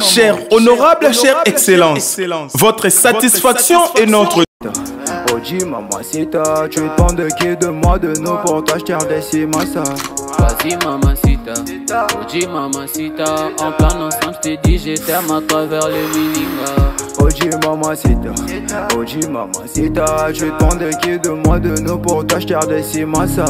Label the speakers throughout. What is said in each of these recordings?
Speaker 1: Cher honorable, chère excellence, votre satisfaction est notre...
Speaker 2: Oji mamacita, tu te de qui de moi de nous pour toi je tire des cimasa.
Speaker 3: Vas-y mamacita, Oji mamacita, en plan ensemble je t'ai dit je t'aime à travers le mininga.
Speaker 2: Oji mamacita, tu te de qui de moi de nous pour toi je tire des cimasa.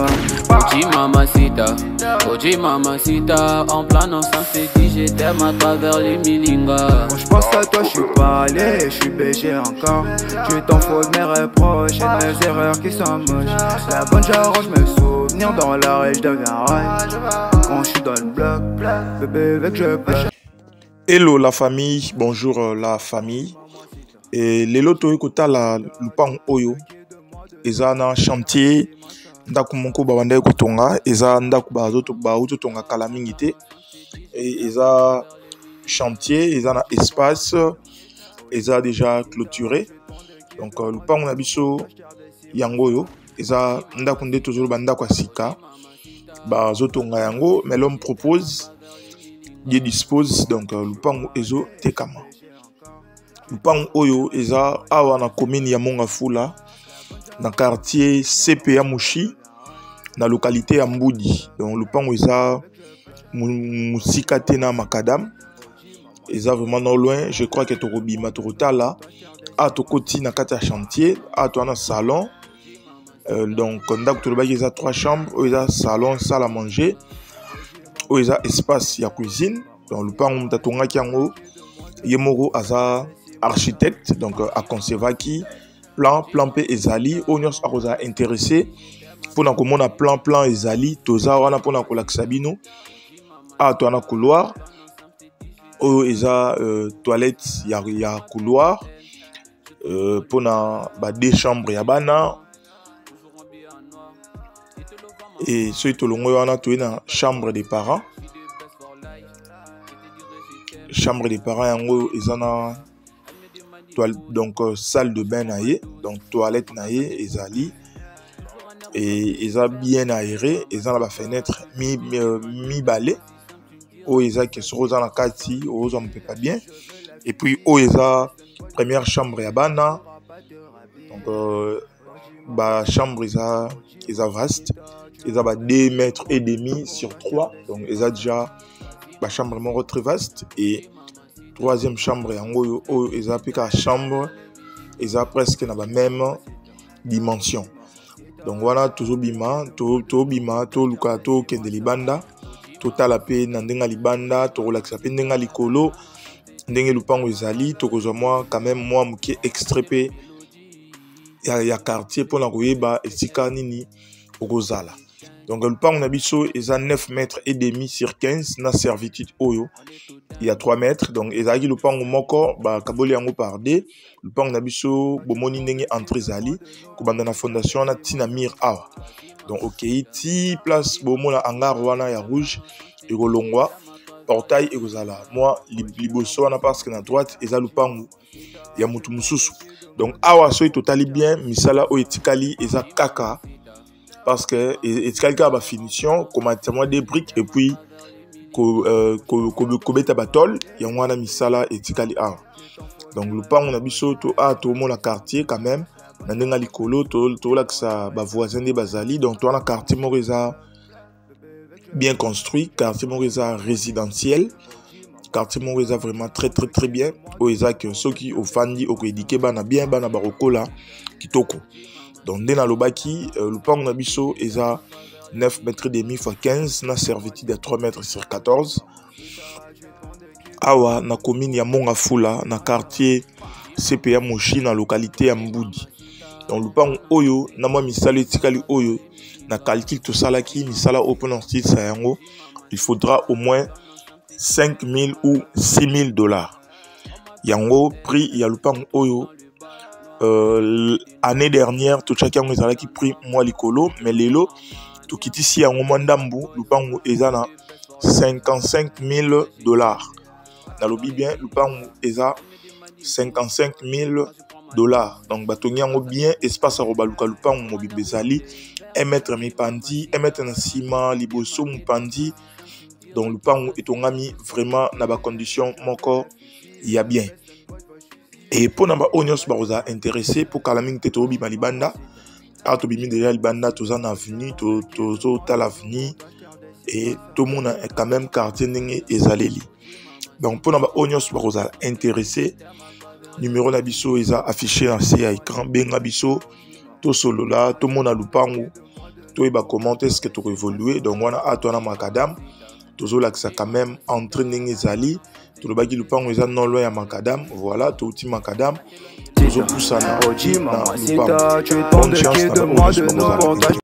Speaker 3: Oji mamacita, en plan ensemble je t'ai dit je t'aime à travers le mininga.
Speaker 2: Quand je pense à toi je suis pas allé, je suis BG encore. Tu t'en fous de mes reproches et de mes erreurs qui sont moches. La bonne j'arrange mes souvenirs dans la rue, je deviens rail. Quand je suis dans le bloc, bébé avec je pêche.
Speaker 4: Hello la famille, bonjour la famille. Et lelo to ekota la lupang oyo. Eza na chantier ndaku moko babanda kotonga, eza ndaku bazoto tonga kala mingi te. Et eza chantier, eza na espace, eza déjà clôturé. Donc lupang na biso yango yo, eza ndaku nde tozolo banda kwa sika. Bazotonga yango, mais l'homme propose, il dispose, donc lupango ezo tekama. Lupango oyo eza awa na commune ya Mongafula, dans quartier CPA Mouchi, na localité ya Mboudi. Donc lupango eza musika tena makadam. Eza vraiment non loin, je crois que tokobima tokotala a tokoti na kati ya chantier, a to na salon. Donc ndak tolobaki eza 3 chambres, eza salon, salle à manger. Où il y a espace, il y a cuisine. Donc, le pan où on yango, yemoro aza architecte, donc à conservaki, plan P ezali, onyos a intéressé. Pour na komona plan ezali, toza wana pour na kolakisabino. A to na couloir. Où il y a toilette, il y a couloir. Pour na ba 2 chambres yabana. Et ceux qui ont une chambre des parents. Chambre des parents, ils ont donc salle de bain, donc toilette, ezali. Et ils ont bien aéré, ils ont la fenêtre mi-balai. Où ils ont qui sont dans la kati, où on ne peut pas bien. Et puis, où ils ont première chambre yabana. Donc, chambre, ils ont vaste. Ils ont 2 mètres et demi sur 3. Donc, ils ont déjà la chambre très vaste. Et 3e chambre, ils ont la chambre. Ils ont presque la même dimension. Donc, voilà, toujours bima, tout bima, tout luka, tout kende libanda. Total la paix, nandenga libanda, tout relaxa paix, nandenga likolo. Nandenga lupango ezali, tout moi, quand même, moi, mouké extrépé. Il y a quartier pour la koyeba, et sika nini, Rosala. Donc le pan nabiso est à 9 mètres et demi sur 15 na servitude oyo. Il y a 3 mètres. Donc ezaki le pan moko ba kaboli yango par D. Le pan nabiso bomoni ndenge entrée zali ko banda na fondation na tinamir awa. Donc OK, ti place bomona hangar wana ya rouge et kolongwa portail et kozala. Moi liboso wana parce que na droite eza le pan ya mutu mususu. Donc awa so totali bien misala o etikali eza kaka. Parce que il y a finition, comme des briques et puis kobeta batol, il y a un misala et tikali a. Donc le pan on a biso to a to mon la quartier quand même, nandenga likolo to la que ça ba voisin de bazali, donc to na quartier Moreza bien construit, quartier Moreza résidentiel, quartier Moreza vraiment très bien. Oeza que ceux qui au fandi au édiqué bana bien bana barokola kitoko. Donc, dans le baki, le pan nabiso est à 9 mètres et demi x 15, na servitude à 3 mètres sur 14. Awa, na commune ya Mongafula, na quartier CPA Mouchi, na localité ya Mboudi. Donc, le pan oyo, na moi misala etikali oyo, na calcul to salaki, misala open en sayango, il faudra au moins 5 000 ou 6 000 dollars. Yango, prix, il y a le pan oyo. Année dernière tout chacun a qui pris moi likolo mais lelo tout qui ici en mandambu lupango ezana 55 000 dollars na lobi bien lupango eza 55 000 dollars donc batongi yango bien espace aroba lupango mobibezali 1 mètre mi pandi 1 mètre na ciment liboso mupandi donc lupango etongami vraiment na ba condition moko ya bien. Et pour namba onyos baroza intéressé pour kalaming te to bima libanda to bimi déjà libanda to za na avenue to ta l'avenue et tout le monde est quand même quartier ndenge ezaleli. Donc pour namba onyos baroza intéressé numéro na biso eza affiché dans à écran benga biso to solo là tout le monde a lupango to eba commenter ce que tu évoluer donc on a atona makadam toujours là que ça quand même entre ndenge ezali to le bagi lupango eza non loin ya makadam voilà to uti makadam toujours poussa na
Speaker 2: Oji, maman, c'est ta, tu es ton de qui de moi de nos portages.